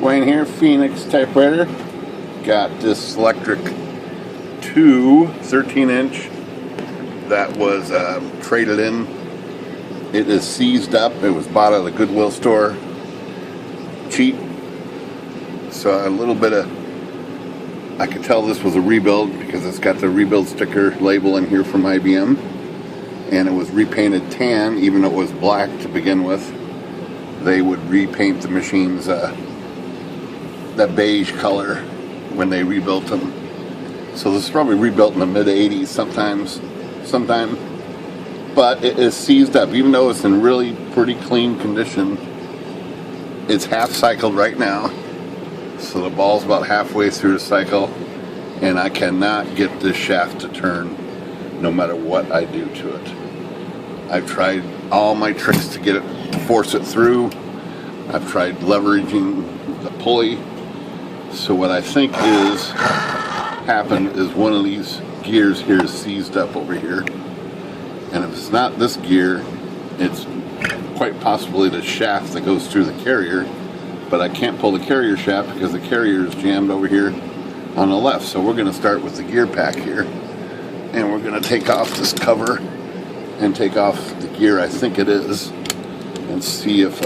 Dwayne here, Phoenix Typewriter. Got this Selectric 2 13-inch that was traded in. It is seized up. It was bought at a Goodwill store, cheap. So a little bit of, I could tell this was a rebuild because it's got the rebuild sticker label in here from IBM. And it was repainted tan, even though it was black to begin with. They would repaint the machines that beige color when they rebuilt them. So this is probably rebuilt in the mid-80s sometime. But it is seized up, even though it's in really pretty clean condition. It's half cycled right now. So the ball's about halfway through the cycle, and I cannot get this shaft to turn no matter what I do to it. I've tried all my tricks to get it, to force it through. I've tried leveraging the pulley. So what I think is happened is one of these gears here is seized up over here. And if it's not this gear, it's quite possibly the shaft that goes through the carrier. But I can't pull the carrier shaft because the carrier is jammed over here on the left. So we're going to start with the gear pack here. And we're going to take off this cover and take off the gear, I think it is, and see if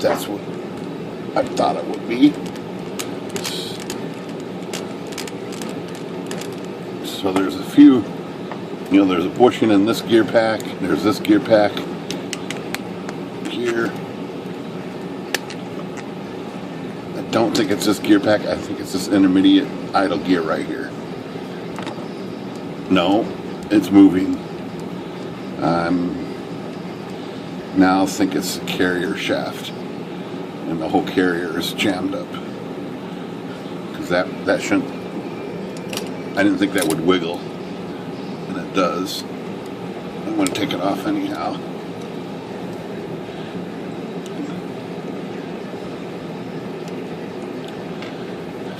that's what I thought it would be. So there's a few, there's a bushing in this gear pack. There's this gear pack. Gear. I don't think it's this gear pack. I think it's this intermediate idle gear right here. No, it's moving. Now think it's the carrier shaft, and the whole carrier is jammed up. Because that shouldn't. I didn't think that would wiggle, and it does. I'm going to take it off anyhow.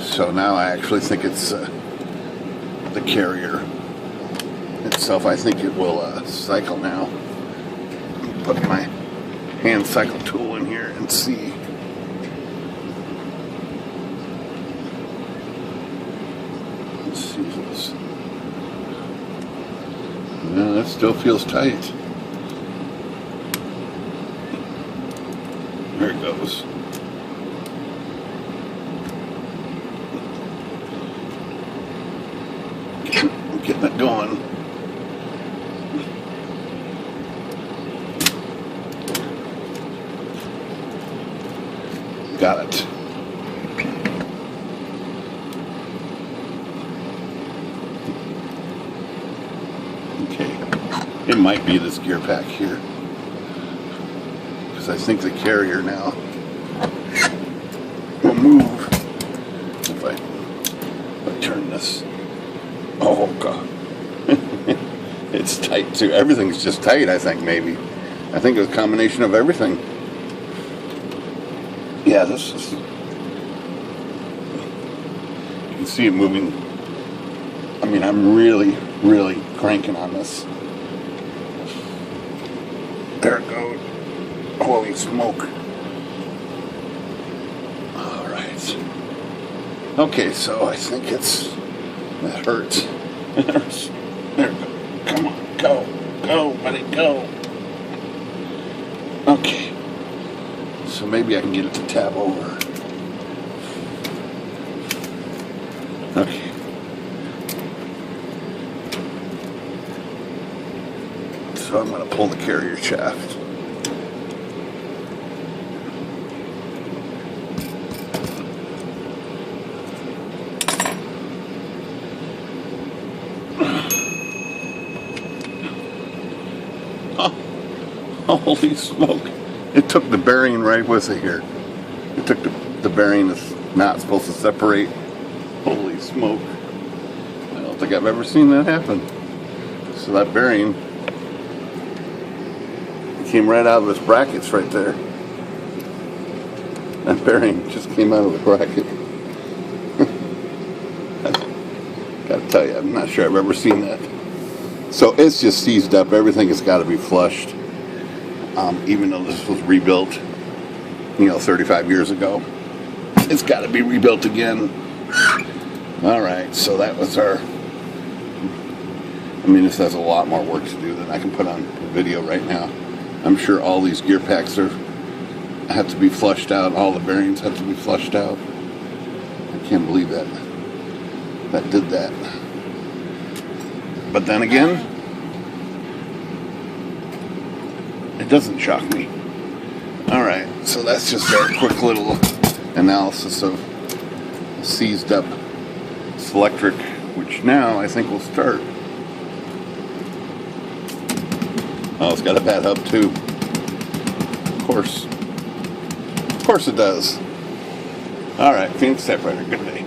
So now I actually think it's the carrier itself. I think it will cycle now. Put my hand cycle tool in here and see. Let's see this. No, that still feels tight. There it goes. Getting it going. Got it. Okay. It might be this gear pack here. Because I think the carrier now will move if I turn this. Oh God. It's tight too. Everything's just tight, I think, maybe. I think it's a combination of everything. Yeah, this is. You can see it moving. I mean, I'm really cranking on this. There it goes. Holy smoke. Alright. Okay, so I think it's. That hurts. It hurts. There it goes. Come on, go, buddy, go. Okay. So maybe I can get it to tab over. Okay. So I'm going to pull the carrier shaft. Oh, holy smoke. It took the bearing right with it here. It took the bearing that's not supposed to separate. Holy smoke. I don't think I've ever seen that happen. So that bearing came right out of its brackets right there. That bearing just came out of the bracket. Gotta tell you, I'm not sure I've ever seen that. So it's just seized up. Everything has got to be flushed. even though this was rebuilt, 35 years ago. It's got to be rebuilt again. All right, so that was our... this has a lot more work to do than I can put on video right now. I'm sure all these gear packs have to be flushed out. All the bearings have to be flushed out. I can't believe that did that. But then again, it doesn't shock me. Alright, so that's just our quick little analysis of a seized up Selectric, which now I think will start. Oh, it's got a bad hub too. Of course it does. Alright, Phoenix Typewriter, good day.